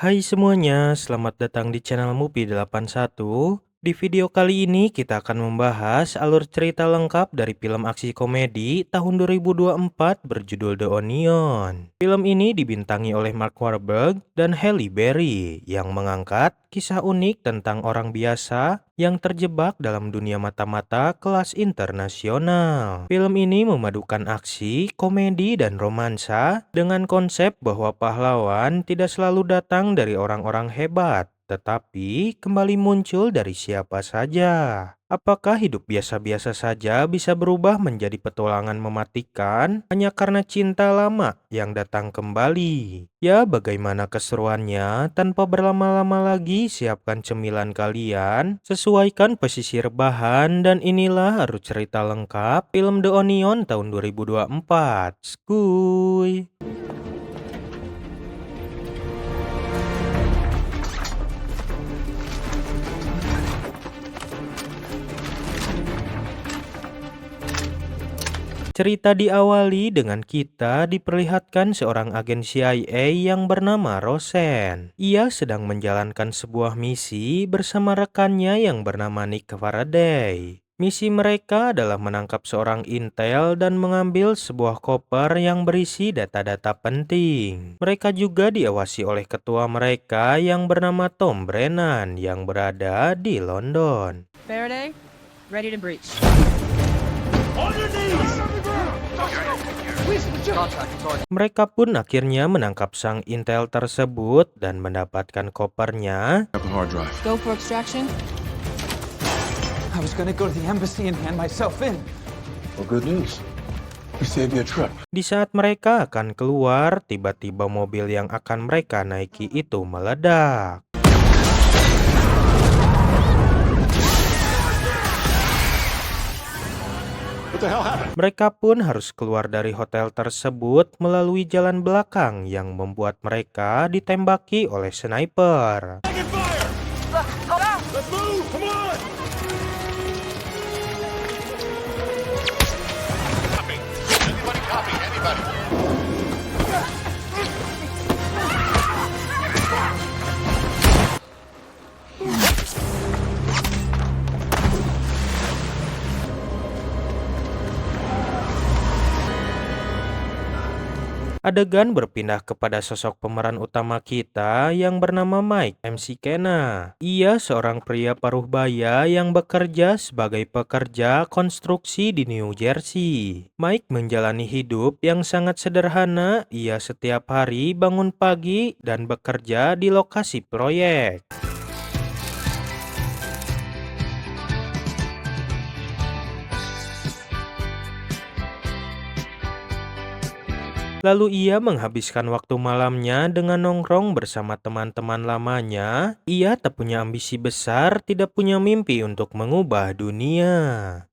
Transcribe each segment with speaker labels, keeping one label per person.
Speaker 1: Hai semuanya, selamat datang di channel Mupi81. Di video kali ini kita akan membahas alur cerita lengkap dari film aksi komedi tahun 2024 berjudul The Onion. Film ini dibintangi oleh Mark Wahlberg dan Halle Berry yang mengangkat kisah unik tentang orang biasa yang terjebak dalam dunia mata-mata kelas internasional. Film ini memadukan aksi, komedi, dan romansa dengan konsep bahwa pahlawan tidak selalu datang dari orang-orang hebat, tetapi kembali muncul dari siapa saja. Apakah hidup biasa-biasa saja bisa berubah menjadi petualangan mematikan hanya karena cinta lama yang datang kembali? Ya, bagaimana keseruannya? Tanpa berlama-lama lagi, siapkan cemilan kalian, sesuaikan pesisir bahan, dan inilah arus cerita lengkap film The Onion tahun 2024. Skuy! Cerita diawali dengan kita diperlihatkan seorang agen CIA yang bernama Rosen. Ia sedang menjalankan sebuah misi bersama rekannya yang bernama Nick Faraday. Misi mereka adalah menangkap seorang intel dan mengambil sebuah koper yang berisi data-data penting. Mereka juga diawasi oleh ketua mereka yang bernama Tom Brennan yang berada di London.
Speaker 2: Faraday, ready to breach.
Speaker 1: Mereka pun akhirnya menangkap sang intel tersebut dan mendapatkan kopernya.
Speaker 3: Have the hard drive.
Speaker 2: Go for extraction.
Speaker 4: I was gonna go to the embassy and hand myself in.
Speaker 3: Well, good news. We saved you a trip.
Speaker 1: Di saat mereka akan keluar, tiba-tiba mobil yang akan mereka naiki itu meledak.
Speaker 3: What the hell happened?
Speaker 1: Mereka pun harus keluar dari hotel tersebut melalui jalan belakang yang membuat mereka ditembaki oleh sniper.
Speaker 3: Let's move! Come on! Copy. Anybody copy? Anybody?
Speaker 1: Adegan berpindah kepada sosok pemeran utama kita yang bernama Mike MC Kenna. Ia seorang pria paruh baya yang bekerja sebagai pekerja konstruksi di New Jersey. Mike menjalani hidup yang sangat sederhana. Ia setiap hari bangun pagi dan bekerja di lokasi proyek. Lalu ia menghabiskan waktu malamnya dengan nongkrong bersama teman-teman lamanya. Ia tak punya ambisi besar, tidak punya mimpi untuk mengubah dunia.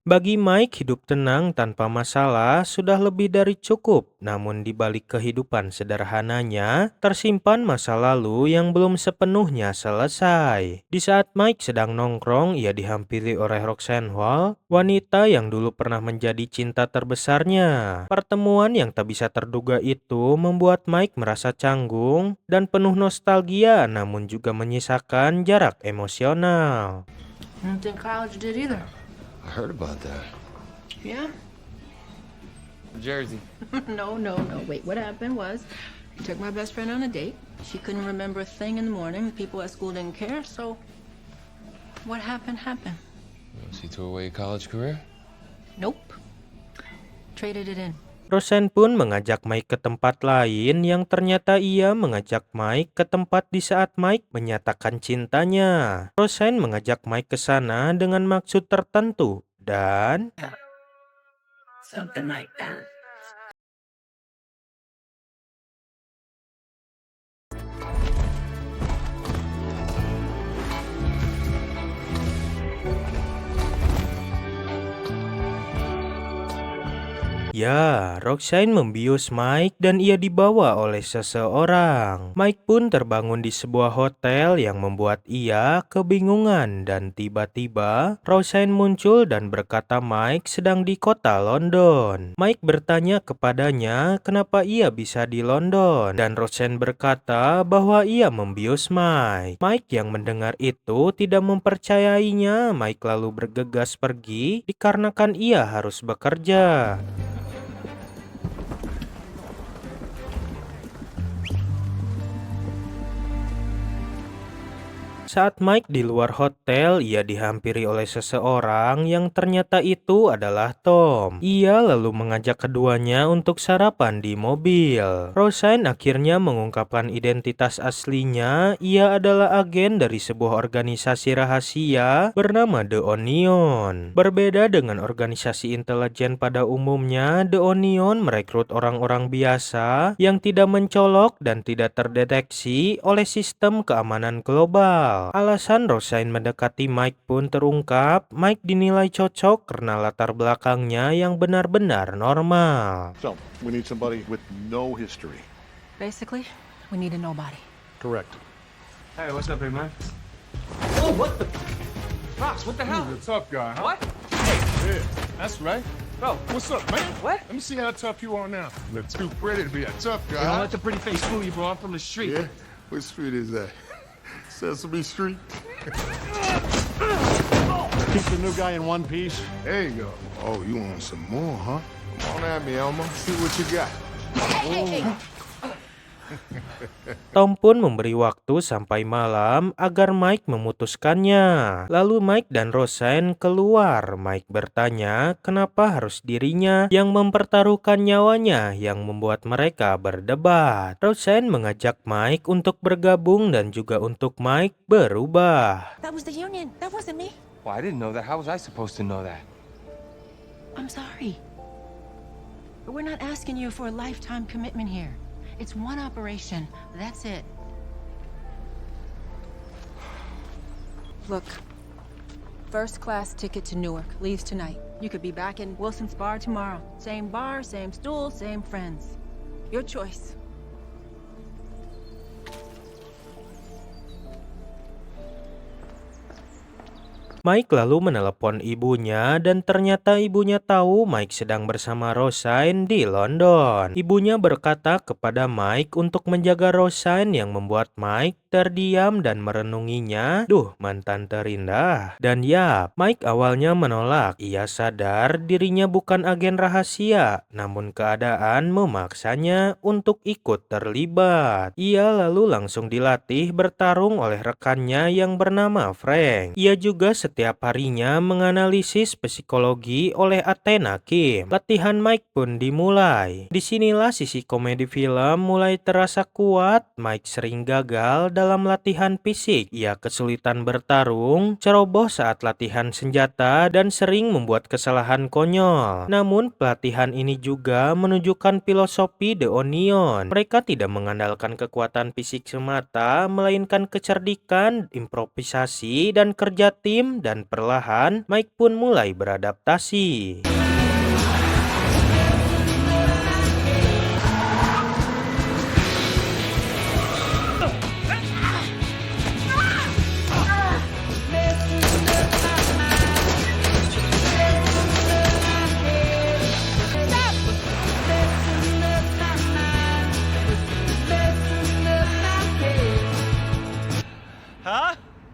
Speaker 1: Bagi Mike, hidup tenang tanpa masalah sudah lebih dari cukup. Namun di balik kehidupan sederhananya, tersimpan masa lalu yang belum sepenuhnya selesai. Di saat Mike sedang nongkrong, ia dihampiri oleh Roxanne Hall, wanita yang dulu pernah menjadi cinta terbesarnya. Pertemuan yang tak bisa terduga itu membuat Mike merasa canggung dan penuh nostalgia, namun juga menyisakan jarak emosional.
Speaker 2: I don't think college did either.
Speaker 3: I heard about that.
Speaker 2: Yeah?
Speaker 3: Jersey.
Speaker 2: No. Wait, what happened was I took my best friend on a date. She couldn't remember a thing in the morning. The people at school didn't care, so what happened happened.
Speaker 3: See threw away your college career?
Speaker 2: Nope. Traded it in.
Speaker 1: Rosen pun mengajak Mike ke tempat lain yang ternyata ia mengajak Mike ke tempat di saat Mike menyatakan cintanya. Rosen mengajak Mike ke sana dengan maksud tertentu dan
Speaker 2: Something like that.
Speaker 1: Ya, Roxanne membius Mike dan ia dibawa oleh seseorang. Mike pun terbangun di sebuah hotel yang membuat ia kebingungan dan tiba-tiba Roxanne muncul dan berkata Mike sedang di kota London. Mike bertanya kepadanya kenapa ia bisa di London dan Roxanne berkata bahwa ia membius Mike. Mike yang mendengar itu tidak mempercayainya. Mike lalu bergegas pergi dikarenakan ia harus bekerja. Saat Mike di luar hotel, ia dihampiri oleh seseorang yang ternyata itu adalah Tom. Ia lalu mengajak keduanya untuk sarapan di mobil. Roxanne akhirnya mengungkapkan identitas aslinya. Ia adalah agen dari sebuah organisasi rahasia bernama The Onion. Berbeda dengan organisasi intelijen pada umumnya, The Onion merekrut orang-orang biasa yang tidak mencolok dan tidak terdeteksi oleh sistem keamanan global. Alasan Roxanne mendekati Mike pun terungkap. Mike dinilai cocok karena latar belakangnya yang benar-benar normal.
Speaker 5: So, we need somebody with no history.
Speaker 2: Basically, we need a nobody.
Speaker 5: Correct.
Speaker 6: Hey, what's up, big man?
Speaker 4: Oh, what the? Rox, what the hell?
Speaker 5: You're a tough guy, huh?
Speaker 4: What?
Speaker 5: Yeah, that's right.
Speaker 6: Bro,
Speaker 5: What's up, man?
Speaker 6: What?
Speaker 5: Let me see how tough you are now. You're too pretty to be a tough guy.
Speaker 6: don't let the pretty face fool you, bro. I'm from the street.
Speaker 5: Yeah? What street is that? Sesame Street? Keep the new guy in one piece. There you go. Oh, you want some more, huh? Come on at me, Elmo. See what you got.
Speaker 1: Tom pun memberi waktu sampai malam agar Mike memutuskannya. Lalu Mike dan Roxanne keluar. Mike bertanya kenapa harus dirinya yang mempertaruhkan nyawanya yang membuat mereka berdebat. Roxanne mengajak Mike untuk bergabung dan juga untuk Mike berubah.
Speaker 2: That was the union. That wasn't me.
Speaker 6: Well, I didn't know that. How was I supposed to know that?
Speaker 2: I'm sorry. But we're not asking you for a lifetime commitment here. It's one operation. That's it. Look, first class ticket to Newark. Leaves tonight. You could be back in Wilson's bar tomorrow. Same bar, same stool, same friends. Your choice.
Speaker 1: Mike lalu menelepon ibunya dan ternyata ibunya tahu Mike sedang bersama Roxanne di London. Ibunya berkata kepada Mike untuk menjaga Roxanne yang membuat Mike terdiam dan merenunginya. Duh, mantan terindah. Dan ya, Mike awalnya menolak. Ia sadar dirinya bukan agen rahasia, namun keadaan memaksanya untuk ikut terlibat. Ia lalu langsung dilatih bertarung oleh rekannya yang bernama Frank. Ia juga setiap harinya menganalisis psikologi oleh Athena Kim. Latihan Mike pun dimulai. Disinilah sisi komedi film mulai terasa kuat. Mike sering gagal dalam latihan fisik. Ia kesulitan bertarung, ceroboh saat latihan senjata, dan sering membuat kesalahan konyol. Namun pelatihan ini juga menunjukkan filosofi The Onion. Mereka tidak mengandalkan kekuatan fisik semata, melainkan kecerdikan, improvisasi, dan kerja tim. Dan perlahan Mike pun mulai beradaptasi.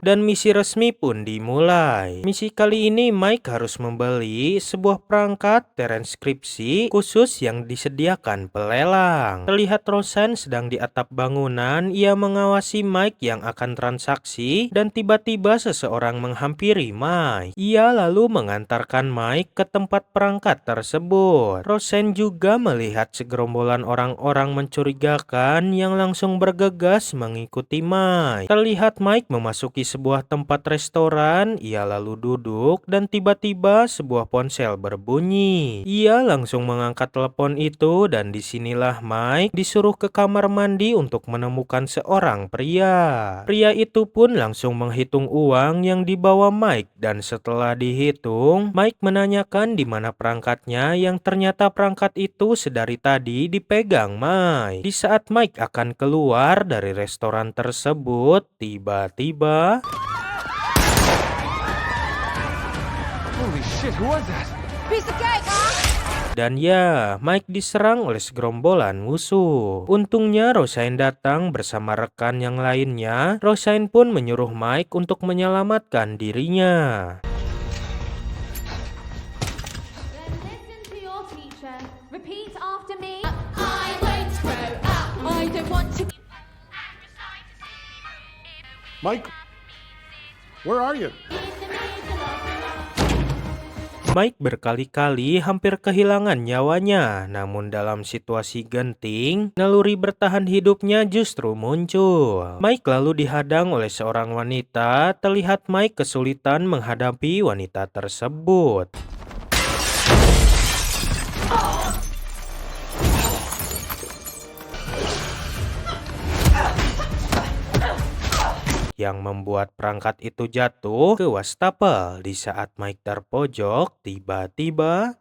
Speaker 1: Dan misi resmi pun dimulai. Misi kali ini Mike harus membeli sebuah perangkat transkripsi khusus yang disediakan pelelang. Terlihat Roxanne sedang di atap bangunan. Ia mengawasi Mike yang akan transaksi dan tiba-tiba seseorang menghampiri Mike. Ia lalu mengantarkan Mike ke tempat perangkat tersebut. Roxanne juga melihat segerombolan orang-orang mencurigakan yang langsung bergegas mengikuti Mike. Terlihat Mike memasuki sebuah tempat restoran. Ia lalu duduk dan tiba-tiba sebuah ponsel berbunyi. Ia langsung mengangkat telepon itu dan disinilah Mike disuruh ke kamar mandi untuk menemukan seorang pria. Pria itu pun langsung menghitung uang yang dibawa Mike dan setelah dihitung, Mike menanyakan di mana perangkatnya yang ternyata perangkat itu sedari tadi dipegang Mike. Di saat Mike akan keluar dari restoran tersebut, tiba-tiba
Speaker 6: Holy shit, who was that?
Speaker 2: Piece of cake, huh?
Speaker 1: dan ya, Mike diserang oleh segerombolan musuh. Untungnya Rosain datang bersama rekan yang lainnya. Rosain pun menyuruh Mike untuk menyelamatkan dirinya.
Speaker 7: Then listen to your teacher. Repeat after me. I won't grow up. I don't want to.
Speaker 5: Mike, where are you?
Speaker 1: Mike berkali-kali hampir kehilangan nyawanya, namun dalam situasi genting, naluri bertahan hidupnya justru muncul. Mike lalu dihadang oleh seorang wanita. Terlihat Mike kesulitan menghadapi wanita tersebut. Yang membuat perangkat itu jatuh ke wastafel. Di saat Mike terpojok, tiba-tiba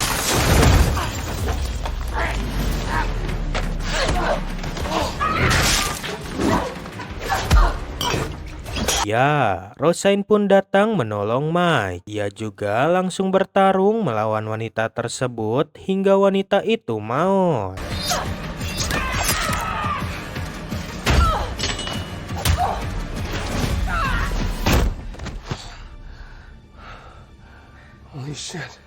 Speaker 1: ya, Rosain pun datang menolong Mike. Ia juga langsung bertarung melawan wanita tersebut hingga wanita itu maut.
Speaker 6: Holy shit.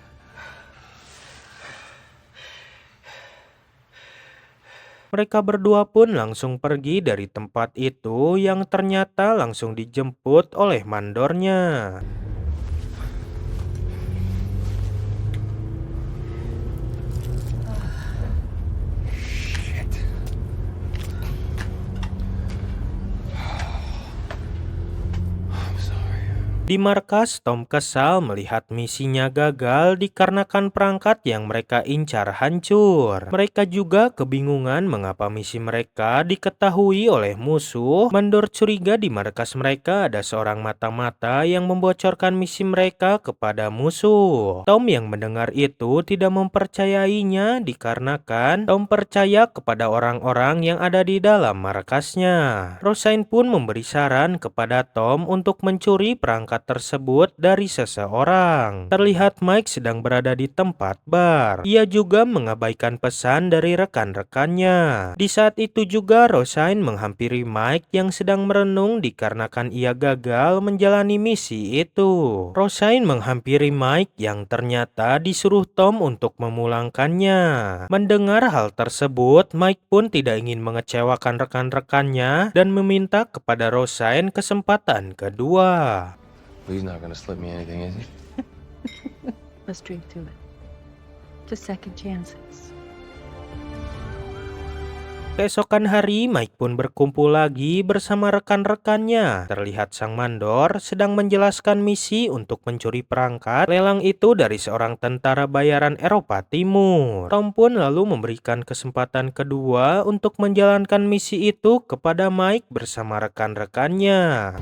Speaker 1: Mereka berdua pun langsung pergi dari tempat itu yang ternyata langsung dijemput oleh mandornya. Di markas, Tom kesal melihat misinya gagal dikarenakan perangkat yang mereka incar hancur. Mereka juga kebingungan mengapa misi mereka diketahui oleh musuh. Mandor curiga di markas mereka ada seorang mata-mata yang membocorkan misi mereka kepada musuh. Tom yang mendengar itu tidak mempercayainya dikarenakan Tom percaya kepada orang-orang yang ada di dalam markasnya. Rosain pun memberi saran kepada Tom untuk mencuri perangkat tersebut dari seseorang. Terlihat Mike sedang berada di tempat bar. Ia juga mengabaikan pesan dari rekan-rekannya. Di saat itu juga Rosain menghampiri Mike yang sedang merenung dikarenakan ia gagal menjalani misi itu. Rosain menghampiri Mike yang ternyata disuruh Tom untuk memulangkannya. Mendengar hal tersebut, Mike pun tidak ingin mengecewakan rekan-rekannya dan meminta kepada Rosain kesempatan kedua.
Speaker 6: He's not gonna slip me anything, is he?
Speaker 2: Let's drink to it. To second chances.
Speaker 1: Keesokan hari, Mike pun berkumpul lagi bersama rekan-rekannya. Terlihat sang mandor sedang menjelaskan misi untuk mencuri perangkat lelang itu dari seorang tentara bayaran Eropa Timur. Tom pun lalu memberikan kesempatan kedua untuk menjalankan misi itu kepada Mike bersama rekan-rekannya.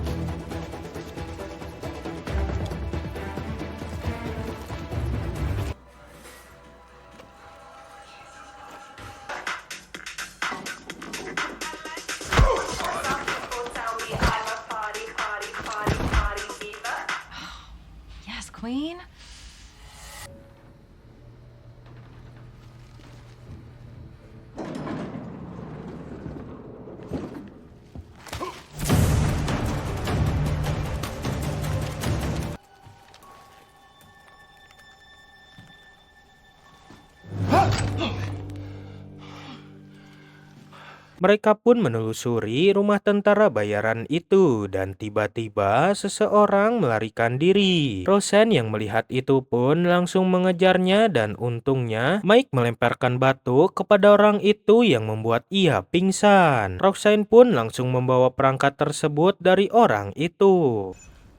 Speaker 2: Yes, Queen.
Speaker 1: Mereka pun menelusuri rumah tentara bayaran itu dan tiba-tiba seseorang melarikan diri. Roseanne yang melihat itu pun langsung mengejarnya dan untungnya Mike melemparkan batu kepada orang itu yang membuat ia pingsan. Roseanne pun langsung membawa perangkat tersebut dari orang itu.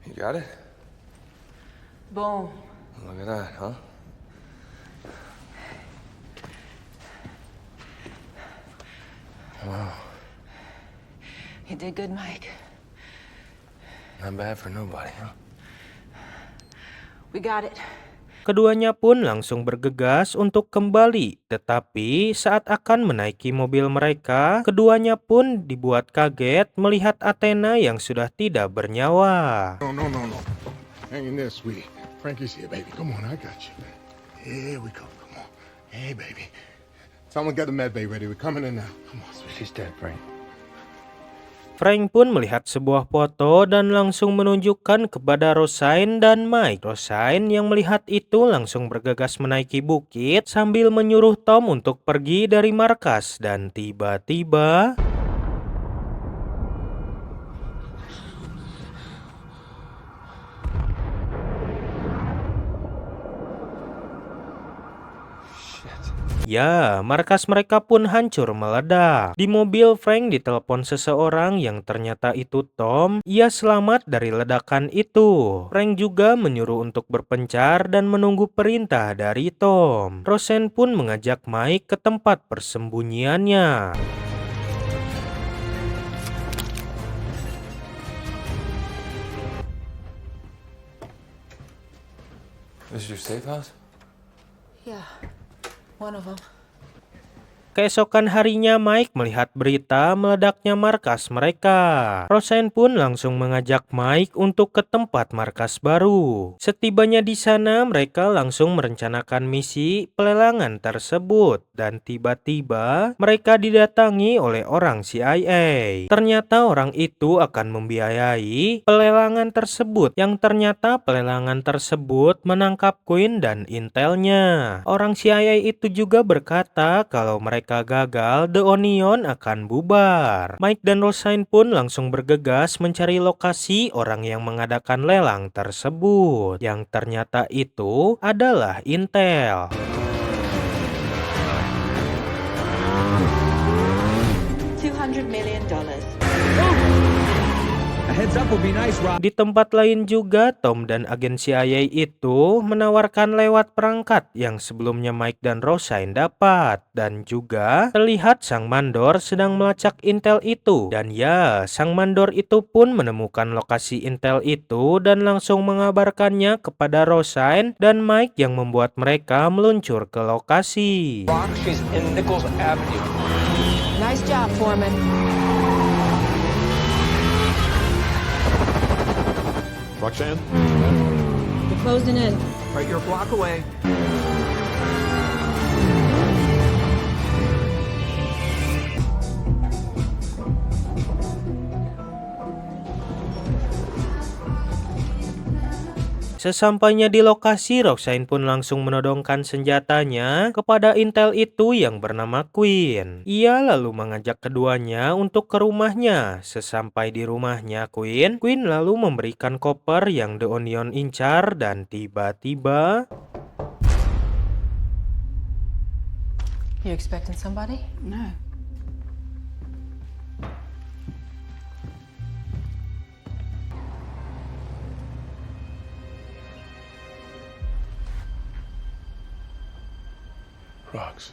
Speaker 6: You got it?
Speaker 2: Boom.
Speaker 6: Look at that, huh? Wow,
Speaker 2: You did good, Mike.
Speaker 6: not bad for nobody, huh?
Speaker 2: We got it.
Speaker 1: Keduanya pun langsung bergegas untuk kembali, tetapi saat akan menaiki mobil mereka, keduanya pun dibuat kaget melihat Athena yang sudah tidak bernyawa.
Speaker 5: No. Hang in there, sweetie. Frankie's here, baby. Come on, I got you. Here we go. Come on. Hey, baby. Someone get the med bay ready. We're coming in now. Come on, sweetie.
Speaker 6: She's dead, Frank.
Speaker 1: Frank pun melihat sebuah foto dan langsung menunjukkan kepada Rosyne dan Mike. Rosyne yang melihat itu langsung bergegas menaiki bukit sambil menyuruh Tom untuk pergi dari markas, dan tiba-tiba ya, markas mereka pun hancur meledak. Di mobil, Frank ditelepon seseorang yang ternyata itu Tom. Ia selamat dari ledakan itu. Frank juga menyuruh untuk berpencar dan menunggu perintah dari Tom. Rosyne pun mengajak Mike ke tempat persembunyiannya.
Speaker 6: This is your safe house?
Speaker 2: Yeah, one of them.
Speaker 1: Keesokan harinya Mike melihat berita meledaknya markas mereka. Rosyne pun langsung mengajak Mike untuk ke tempat markas baru. Setibanya di sana, mereka langsung merencanakan misi pelelangan tersebut, dan tiba-tiba mereka didatangi oleh orang CIA. Ternyata orang itu akan membiayai pelelangan tersebut, yang ternyata pelelangan tersebut menangkap Quinn dan intelnya. Orang CIA itu juga berkata kalau mereka gagal, The Onion akan bubar. Mike dan Rosyne pun langsung bergegas mencari lokasi orang yang mengadakan lelang tersebut, yang ternyata itu adalah Intel.
Speaker 8: $200 million.
Speaker 4: A heads up would be nice, Rob.
Speaker 1: Di tempat lain juga, Tom dan agen CIA itu menawarkan lewat perangkat yang sebelumnya Mike dan Rosyne dapat. Dan juga terlihat sang mandor sedang melacak Intel itu. Dan ya, sang mandor itu pun menemukan lokasi Intel itu dan langsung mengabarkannya kepada Rosyne dan Mike, yang membuat mereka meluncur ke lokasi.
Speaker 4: Rock, she's in Nichols Avenue.
Speaker 2: Nice job, Foreman.
Speaker 5: Roxanne?
Speaker 2: We're closing in.
Speaker 4: Right, you're a block away.
Speaker 1: Sesampainya di lokasi, Rosyne pun langsung menodongkan senjatanya kepada Intel itu yang bernama Quinn. Ia lalu mengajak keduanya untuk ke rumahnya. Sesampai di rumahnya Quinn lalu memberikan koper yang The Onion incar, dan tiba-tiba
Speaker 2: You expecting somebody?
Speaker 8: No.
Speaker 5: Rox.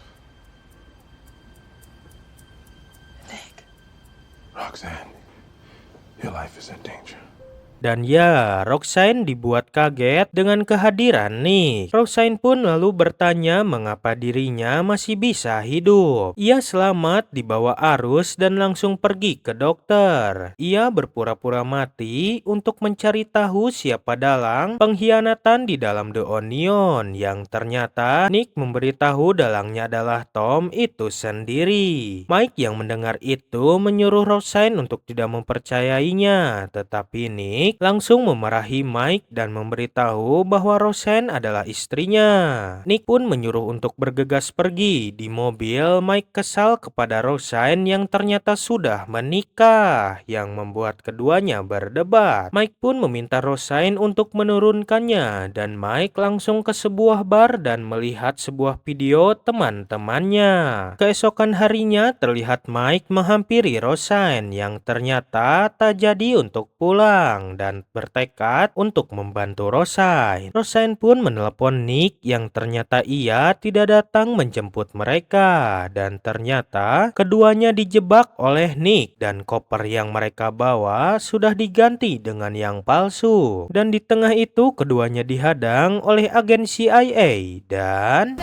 Speaker 2: Nick.
Speaker 5: Roxanne, your life is in danger.
Speaker 1: Dan ya, Roxanne dibuat kaget dengan kehadiran Nick. Roxanne pun lalu bertanya mengapa dirinya masih bisa hidup. Ia selamat di bawah arus dan langsung pergi ke dokter. Ia berpura-pura mati untuk mencari tahu siapa dalang pengkhianatan di dalam The Onion, yang ternyata Nick memberitahu dalangnya adalah Tom itu sendiri. Mike yang mendengar itu menyuruh Roxanne untuk tidak mempercayainya, tetapi Nick langsung memarahi Mike dan memberitahu bahwa Roxanne adalah istrinya. Nick pun menyuruh untuk bergegas pergi. Di mobil, Mike kesal kepada Roxanne yang ternyata sudah menikah, yang membuat keduanya berdebat. Mike pun meminta Roxanne untuk menurunkannya, dan Mike langsung ke sebuah bar dan melihat sebuah video teman-temannya. Keesokan harinya terlihat Mike menghampiri Roxanne yang ternyata tak jadi untuk pulang. tenang dan bertekad untuk membantu Rosyne. Rosyne pun menelepon Nick yang ternyata ia tidak datang menjemput mereka. Dan ternyata keduanya dijebak oleh Nick dan koper yang mereka bawa sudah diganti dengan yang palsu. Dan di tengah itu keduanya dihadang oleh agen CIA dan...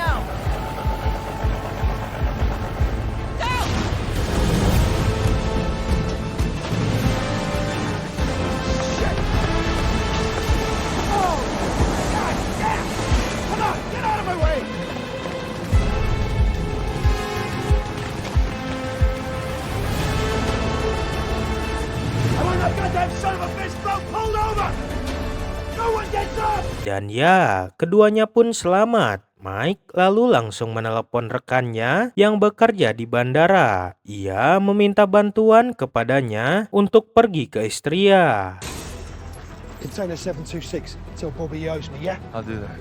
Speaker 1: Dan ya, keduanya pun selamat. Mike lalu langsung menelepon rekannya yang bekerja di bandara. Ia meminta bantuan kepadanya untuk pergi ke Istria.
Speaker 3: Container 726. Tell Bobby he owes me, yeah?
Speaker 6: I'll do that.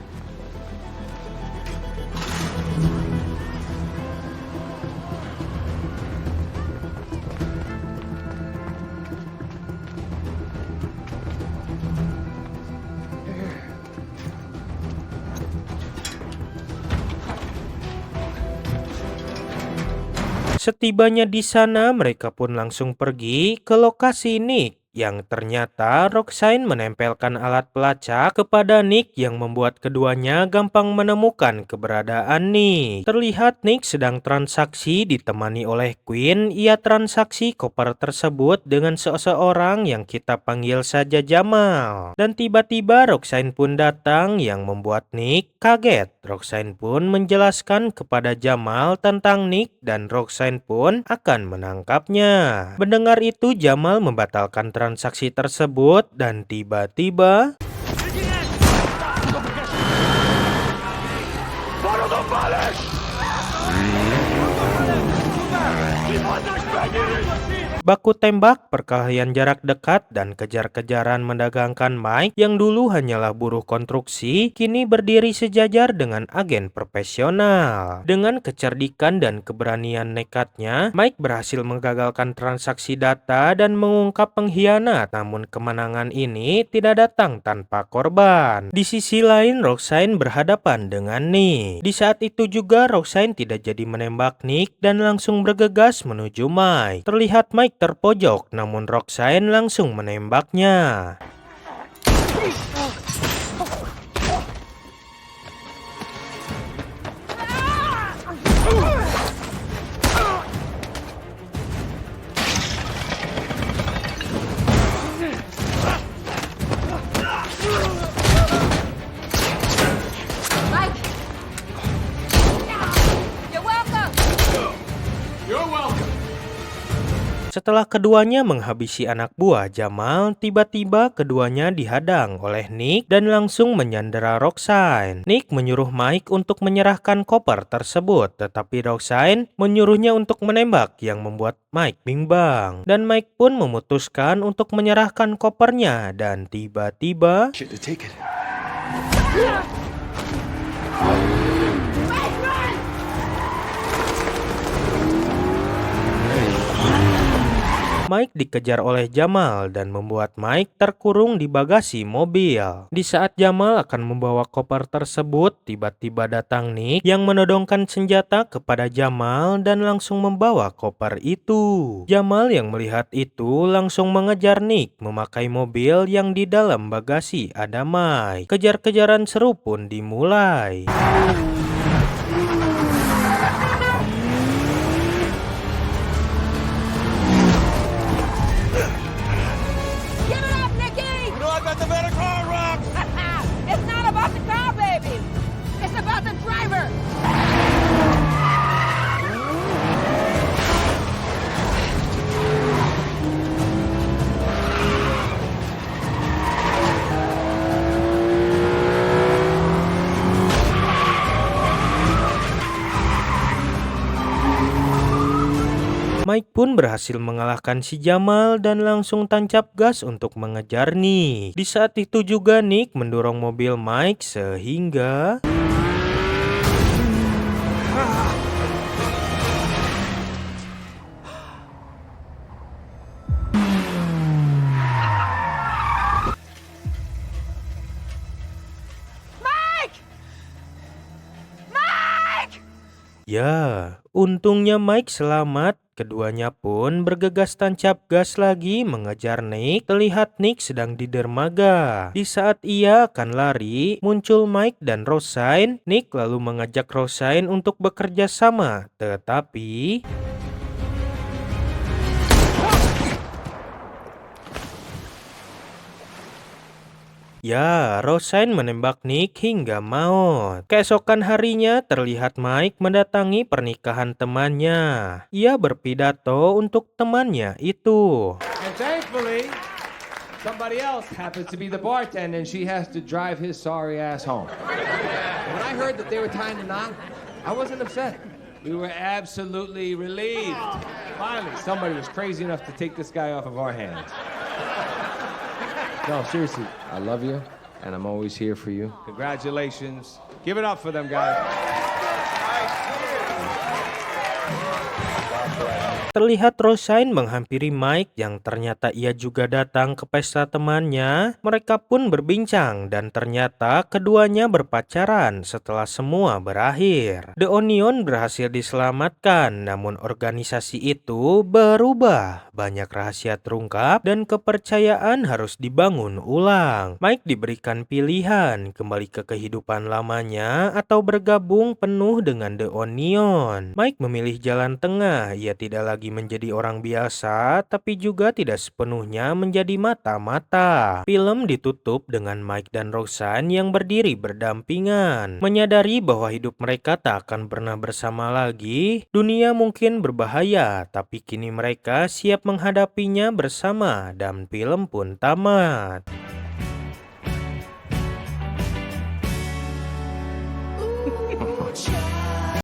Speaker 1: Setibanya di sana, mereka pun langsung pergi ke lokasi Nick. Yang ternyata Rosyne menempelkan alat pelacak kepada Nick yang membuat keduanya gampang menemukan keberadaan Nick. Terlihat Nick sedang transaksi ditemani oleh Quinn. Ia transaksi koper tersebut dengan seseorang yang kita panggil saja Jamal. Dan tiba-tiba Rosyne pun datang yang membuat Nick kaget. Rosyne pun menjelaskan kepada Jamal tentang Nick dan Rosyne pun akan menangkapnya. Mendengar itu Jamal membatalkan transaksi tersebut dan tiba-tiba baku tembak, perkelahian jarak dekat, dan kejar-kejaran mendagangkan Mike yang dulu hanyalah buruh konstruksi kini berdiri sejajar dengan agen profesional. Dengan kecerdikan dan keberanian nekatnya, Mike berhasil menggagalkan transaksi data dan mengungkap pengkhianat. Namun kemenangan ini tidak datang tanpa korban. Di sisi lain, Rosyne berhadapan dengan Nick. Di saat itu juga Rosyne tidak jadi menembak Nick dan langsung bergegas menuju Mike. Terlihat Mike terpojok, namun Rosyne langsung menembaknya.
Speaker 2: Mike! You're welcome!
Speaker 1: Setelah keduanya menghabisi anak buah Jamal, tiba-tiba keduanya dihadang oleh Nick dan langsung menyandera Rosyne. Nick menyuruh Mike untuk menyerahkan koper tersebut, tetapi Rosyne menyuruhnya untuk menembak yang membuat Mike bimbang. Dan Mike pun memutuskan untuk menyerahkan kopernya dan tiba-tiba
Speaker 3: Shit, the ticket.
Speaker 1: Mike dikejar oleh Jamal dan membuat Mike terkurung di bagasi mobil. Di saat Jamal akan membawa koper tersebut, tiba-tiba datang Nick yang menodongkan senjata kepada Jamal dan langsung membawa koper itu. Jamal yang melihat itu langsung mengejar Nick memakai mobil yang di dalam bagasi ada Mike. Kejar-kejaran seru pun dimulai.
Speaker 2: It's not about the car, baby! It's about the driver!
Speaker 1: Mike pun berhasil mengalahkan si Jamal dan langsung tancap gas untuk mengejar Nick. Di saat itu juga Nick mendorong mobil Mike sehingga Ya, untungnya Mike selamat. Keduanya pun bergegas tancap gas lagi mengejar Nick. Terlihat Nick sedang di dermaga. Di saat ia akan lari, muncul Mike dan Rosyne. Nick lalu mengajak Rosyne untuk bekerja sama. Tetapi ya, Rosyne menembak Nick hingga maut. Keesokan harinya terlihat Mike mendatangi pernikahan temannya. Ia berpidato untuk temannya itu.
Speaker 9: And thankfully, somebody else happens to be the bartender and she has to drive his sorry ass home. When I heard that they were tying the knot, I wasn't upset. We were absolutely relieved. Finally, somebody was crazy enough to take this guy off of our hands. No, seriously, I love you, and I'm always here for you. Congratulations. Give it up for them, guys.
Speaker 1: Terlihat Rosyne menghampiri Mike yang ternyata ia juga datang ke pesta temannya. Mereka pun berbincang dan ternyata keduanya berpacaran setelah semua berakhir. The Onion berhasil diselamatkan, namun organisasi itu berubah. Banyak rahasia terungkap dan kepercayaan harus dibangun ulang. Mike diberikan pilihan kembali ke kehidupan lamanya atau bergabung penuh dengan The Onion. Mike memilih jalan tengah. Ia tidak lagi menjadi orang biasa, tapi juga tidak sepenuhnya menjadi mata-mata. Film ditutup dengan Mike dan Rosyne yang berdiri berdampingan. Menyadari bahwa hidup mereka tak akan pernah bersama lagi, dunia mungkin berbahaya, tapi kini mereka siap menghadapinya bersama dan film pun tamat.